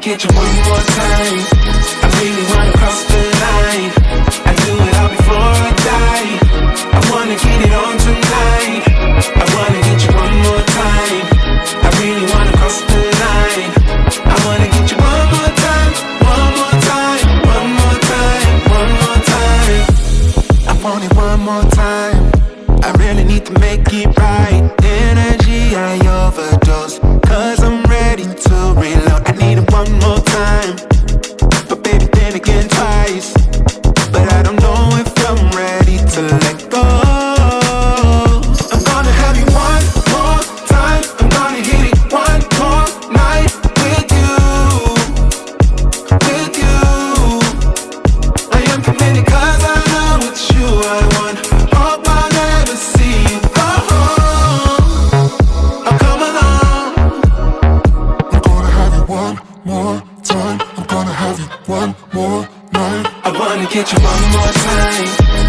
Get you one more time. I really wanna cross the line. I do it all before I die. I wanna get it on tonight. I wanna get you one more time. I really wanna cross the line. I wanna get you one more time, one more time, one more time, one more time. I want it one more time. I really need to make it right. Energy I overdose, 'cause I'm ready to reload. I need it one more time, but baby then again twice. But I don't know if I'm ready to let go. I'm gonna have you one more time. I'm gonna hit it one more night with you, with you. I am committed 'cause I know it's you I want. Hope I never see you go home. I'll come along. I'm gonna have you one more time. I'm gonna have you one more night. I wanna get you one more time.